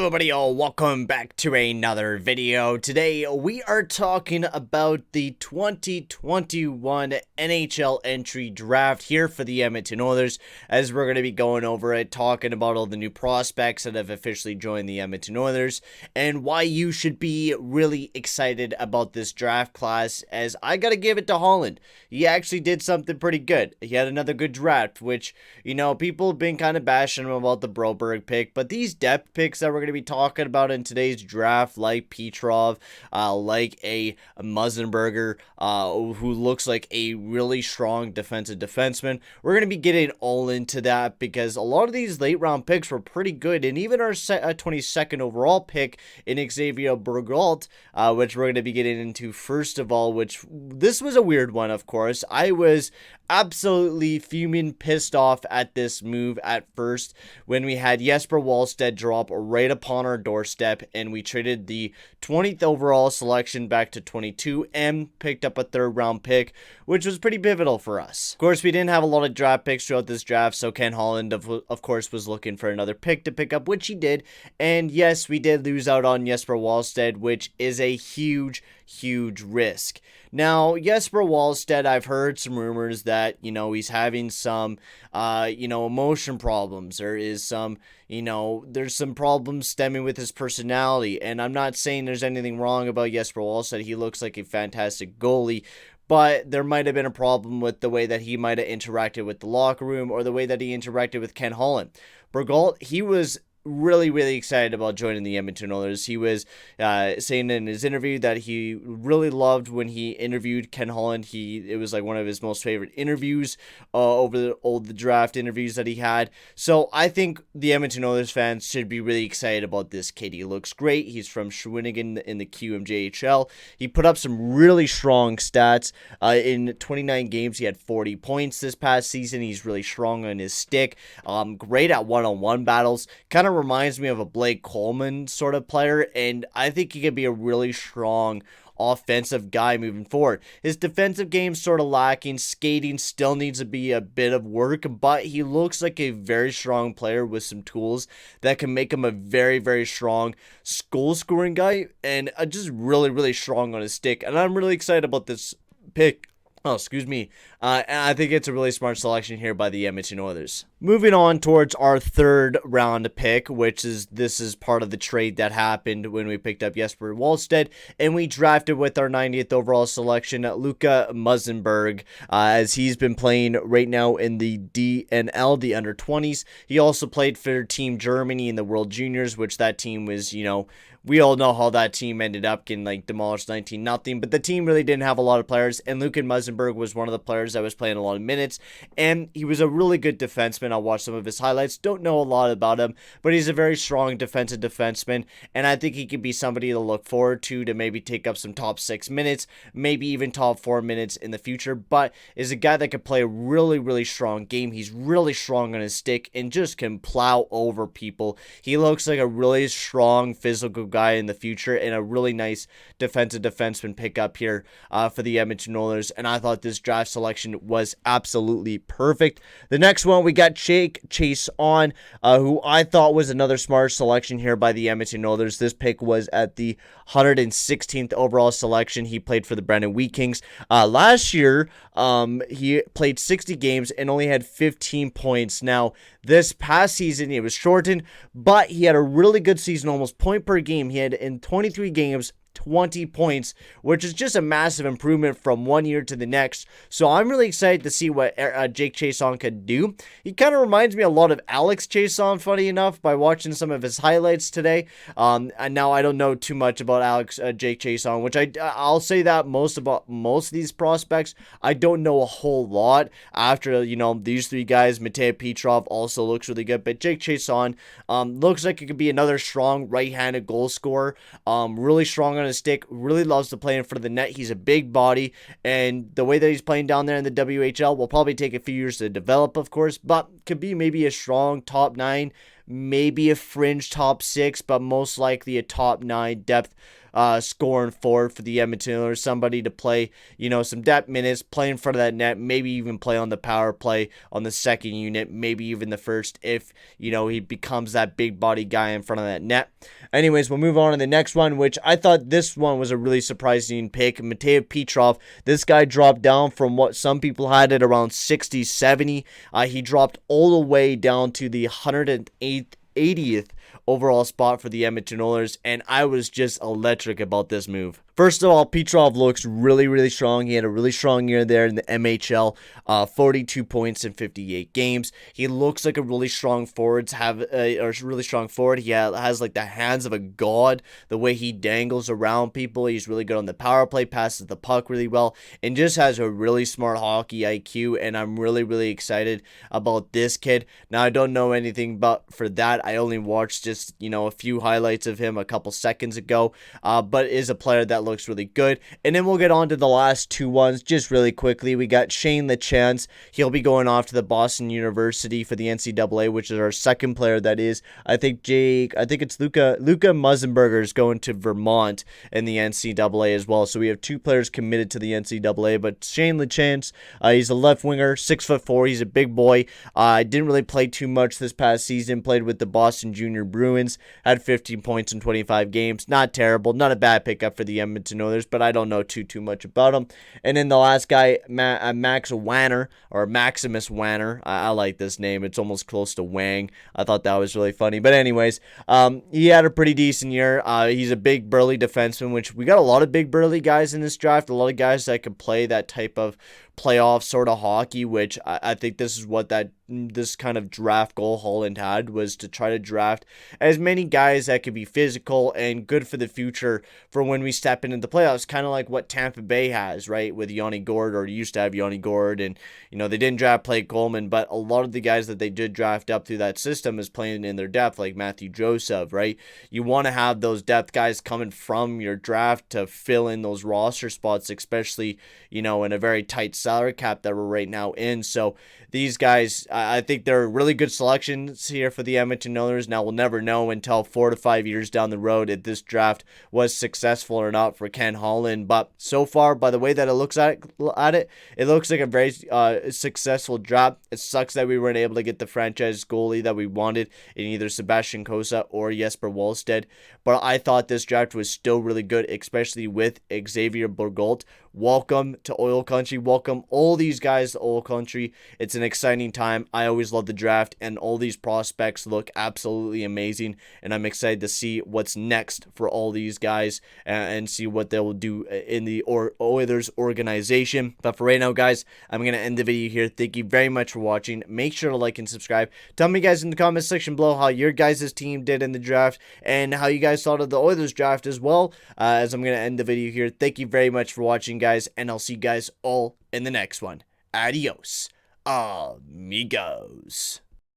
everybody, welcome back to another video. Today we are talking about the 2021 NHL entry draft here for the Edmonton Oilers, as we're going to be going over it, talking about all the new prospects that have officially joined the Edmonton Oilers and why you should be really excited about this draft class. As I gotta give it to Holland, he actually did something pretty good. He had another good draft, which, you know, people have been kind of bashing him about the Broberg pick, but these depth picks that we're going to be talking about in today's draft, like Petrov, like a Muzzenberger, who looks like a really strong defensive defenseman. We're going to be getting all into that because a lot of these late round picks were pretty good, and even our 22nd overall pick in Xavier Bourgault, which we're going to be getting into first of all, which this was a weird one, of course. I was absolutely fuming, pissed off at this move at first when we had Jesper Wallstedt drop right upon our doorstep, and we traded the 20th overall selection back to 22 and picked up a third round pick, which was pretty pivotal for us. Of course, we didn't have a lot of draft picks throughout this draft, so Ken Holland of course was looking for another pick to pick up, which he did. And yes, we did lose out on Jesper Wallstedt, which is a huge risk. Now, Jesper Wallstedt, I've heard some rumors that, you know, he's having some, emotion problems. There is some, there's some problems stemming with his personality. And I'm not saying there's anything wrong about Jesper Wallstedt. He looks like a fantastic goalie. But there might have been a problem with the way that he might have interacted with the locker room or the way that he interacted with Ken Holland. Bourgault, he was really excited about joining the Edmonton Oilers. He was saying in his interview that he really loved when he interviewed Ken Holland. It was like one of his most favorite interviews over the draft interviews that he had. So I think the Edmonton Oilers fans should be really excited about this kid. He looks great. He's from Shawinigan in the QMJHL. He put up some really strong stats. In 29 games, he had 40 points this past season. He's really strong on his stick. Great at one-on-one battles. Kind of reminds me of a Blake Coleman sort of player, and I think he could be a really strong offensive guy moving forward. His defensive game's sort of lacking. Skating still needs to be a bit of work, but he looks like a very strong player with some tools that can make him a very strong goal scoring guy, and just really strong on his stick. And I'm really excited about this pick. Oh, excuse me. And I think it's a really smart selection here by the Edmonton Oilers. Moving on towards our third round pick, this is part of the trade that happened when we picked up Jesper Wallstedt, and we drafted with our 90th overall selection, Luka Muzzenberg, as he's been playing right now in the DNL, the under 20s. He also played for Team Germany in the World Juniors, which that team was, we all know how that team ended up getting demolished 19-0, but the team really didn't have a lot of players, and Luka Muzzenberg was one of the players that was playing a lot of minutes, and he was a really good defenseman. I watched some of his highlights, don't know a lot about him, but he's a very strong defensive defenseman, and I think he could be somebody to look forward to maybe take up some top 6 minutes, maybe even top 4 minutes in the future, but is a guy that could play a really strong game. He's really strong on his stick and just can plow over people. He looks like a really strong physical guy in the future, and a really nice defensive defenseman pickup here for the Edmonton Oilers, and I thought this draft selection was absolutely perfect. The next one, we got Jake Chiasson, who I thought was another smart selection here by the Edmonton Oilers. This pick was at the 116th overall selection. He played for the Brandon Wheat Kings. Last year, he played 60 games and only had 15 points. Now, this past season, it was shortened, but he had a really good season, almost point per game. He had in 23 games, 20 points, which is just a massive improvement from one year to the next. So I'm really excited to see what Jake Chiasson could do. He kind of reminds me a lot of Alex Chiasson, funny enough, by watching some of his highlights today. And now I don't know too much about Jake Chiasson, which I'll say that most of these prospects, I don't know a whole lot. After, these three guys, Matej Petrov also looks really good, but Jake Chiasson looks like it could be another strong right-handed goal scorer. Really strong on his stick, really loves to play in front of the net. He's a big body, and the way that he's playing down there in the WHL will probably take a few years to develop, of course, but could be maybe a strong top 9, maybe a fringe top 6, but most likely a top 9 depth scoring forward for the Edmonton Oilers, somebody to play, some depth minutes, play in front of that net, maybe even play on the power play on the second unit, maybe even the first if, he becomes that big body guy in front of that net. Anyways, we'll move on to the next one, which I thought this one was a really surprising pick. Matvei Petrov, this guy dropped down from what some people had at around 60, 70. He dropped all the way down to the 108th, 80th overall spot for the Edmonton Oilers, and I was just electric about this move. First of all, Petrov looks really, really strong. He had a really strong year there in the MHL, 42 points in 58 games. He looks like a really strong forward. He has like the hands of a god. The way he dangles around people, he's really good on the power play, passes the puck really well, and just has a really smart hockey IQ. And I'm really, really excited about this kid. Now, I don't know anything but for that. I only watched just a few highlights of him a couple seconds ago, but is a player that looks really good. And then we'll get on to the last two ones just really quickly. We got Shane Lachance. He'll be going off to the Boston University for the NCAA, which is our second player. That is, I think it's Luca Musenberger is going to Vermont in the NCAA as well. So we have two players committed to the NCAA. But Shane Lachance, he's a left winger, 6'4". He's a big boy. Didn't really play too much this past season. Played with the Boston Junior Bruins. Had 15 points in 25 games. Not terrible. Not a bad pickup for the Edmonton Oilers, but I don't know too much about him. And then the last guy, Max Wanner, or Maximus Wanner. I like this name. It's almost close to Wang. I thought that was really funny. But anyways, he had a pretty decent year. He's a big burly defenseman, which we got a lot of big burly guys in this draft. A lot of guys that can play that type of playoff sort of hockey, which I think this is what this kind of draft goal Holland had, was to try to draft as many guys that could be physical and good for the future for when we step into the playoffs, kind of like what Tampa Bay has, right, with Yanni Gourde, or used to have Yanni Gourde, and they didn't draft Blake Coleman, but a lot of the guys that they did draft up through that system is playing in their depth, like Matthew Joseph, right? You want to have those depth guys coming from your draft to fill in those roster spots, especially in a very tight salary cap that we're right now in. So these guys, I think they're really good selections here for the Edmonton Oilers. Now, we'll never know until 4 to 5 years down the road if this draft was successful or not for Ken Holland. But so far, by the way that it looks at it, it looks like a very successful draft. It sucks that we weren't able to get the franchise goalie that we wanted in either Sebastian Cossa or Jesper Wallstedt. But I thought this draft was still really good, especially with Xavier Bourgault. Welcome to Oil Country. Welcome all these guys to Oil Country. It's an exciting time. I always love the draft, and all these prospects look absolutely amazing, and I'm excited to see what's next for all these guys and see what they will do in the Oilers organization. But for right now, guys, I'm going to end the video here. Thank you very much for watching. Make sure to like and subscribe. Tell me, guys, in the comment section below how your guys' team did in the draft and how you guys thought of the Oilers draft as well, as I'm going to end the video here. Thank you very much for watching, guys, and I'll see you guys all in the next one. Adios, amigos.